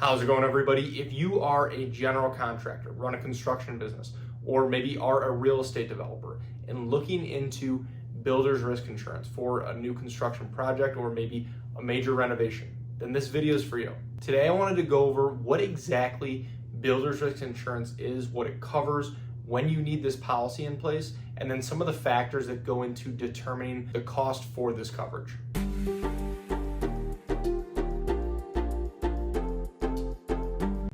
How's it going, everybody? If you are a general contractor, run a construction business, or maybe are a real estate developer and looking into builder's risk insurance for a new construction project or maybe a major renovation, then this video is for you. Today I wanted to go over what exactly builder's risk insurance is, what it covers, when you need this policy in place, and then some of the factors that go into determining the cost for this coverage.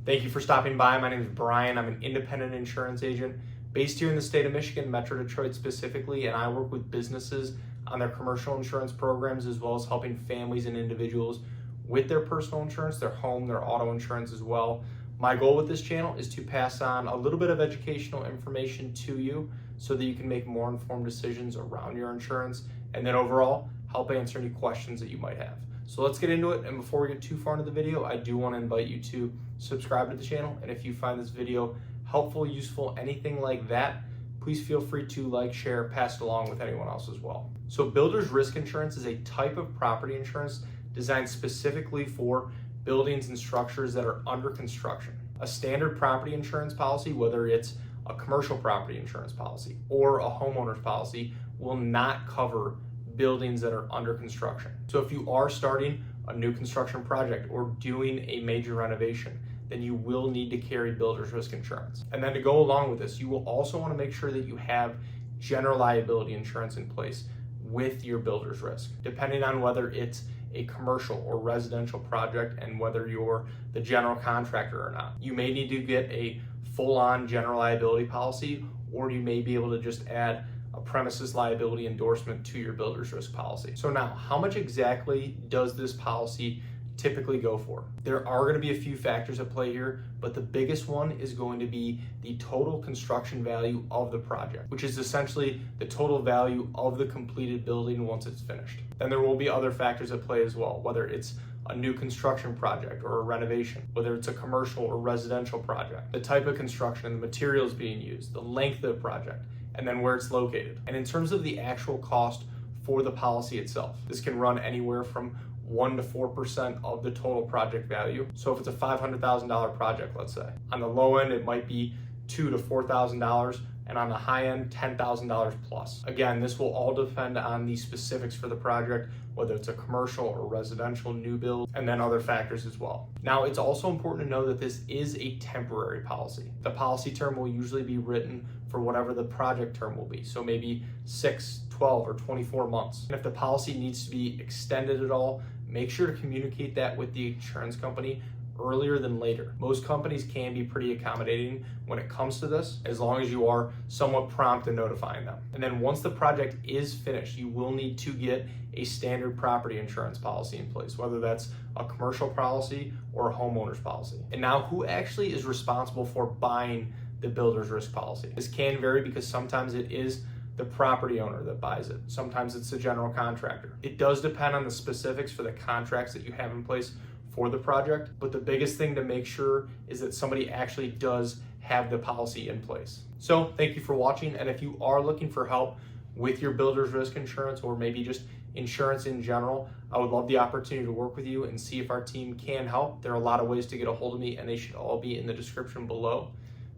Thank you for stopping by. My name is Brian. I'm an independent insurance agent based here in the state of Michigan, Metro Detroit specifically, and I work with businesses on their commercial insurance programs as well as helping families and individuals with their personal insurance, their home, their auto insurance as well. My goal with this channel is to pass on a little bit of educational information to you so that you can make more informed decisions around your insurance and then overall help answer any questions that you might have. So let's get into it, and before we get too far into the video, I do want to invite you to subscribe to the channel, and if you find this video helpful, useful, anything like that, please feel free to like, share, pass it along with anyone else as well. So builder's risk insurance is a type of property insurance designed specifically for buildings and structures that are under construction. A standard property insurance policy, whether it's a commercial property insurance policy or a homeowner's policy, will not cover buildings that are under construction. So if you are starting a new construction project or doing a major renovation, then you will need to carry builder's risk insurance. And then to go along with this, you will also want to make sure that you have general liability insurance in place with your builder's risk, depending on whether it's a commercial or residential project and whether you're the general contractor or not. You may need to get a full-on general liability policy, or you may be able to just add a premises liability endorsement to your builder's risk policy. So now, how much exactly does this policy typically go for? There are going to be a few factors at play here, but the biggest one is going to be the total construction value of the project, which is essentially the total value of the completed building once it's finished. Then there will be other factors at play as well, whether it's a new construction project or a renovation, whether it's a commercial or residential project, the type of construction and the materials being used, the length of the project, and then where it's located. And in terms of the actual cost for the policy itself, this can run anywhere from 1 to 4% of the total project value. So if it's a $500,000 project, let's say, on the low end, it might be $2,000 to $4,000, and on the high end, $10,000 plus. Again, this will all depend on the specifics for the project, whether it's a commercial or residential new build, and then other factors as well. Now, it's also important to know that this is a temporary policy. The policy term will usually be written for whatever the project term will be. So maybe 6, 12, or 24 months. And if the policy needs to be extended at all, make sure to communicate that with the insurance company earlier than later. Most companies can be pretty accommodating when it comes to this, as long as you are somewhat prompt in notifying them. And then once the project is finished, you will need to get a standard property insurance policy in place, whether that's a commercial policy or a homeowner's policy. And now, who actually is responsible for buying the builder's risk policy? This can vary because sometimes it is the property owner that buys it. Sometimes it's the general contractor. It does depend on the specifics for the contracts that you have in place for the project, but the biggest thing to make sure is that somebody actually does have the policy in place. So thank you for watching, and if you are looking for help with your builder's risk insurance or maybe just insurance in general, I would love the opportunity to work with you and see if our team can help. There are a lot of ways to get a hold of me, and they should all be in the description below.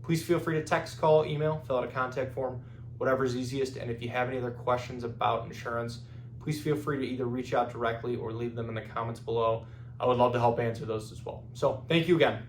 Please feel free to text, call, email, fill out a contact form, whatever's easiest. And if you have any other questions about insurance, please feel free to either reach out directly or leave them in the comments below. I would love to help answer those as well. So thank you again.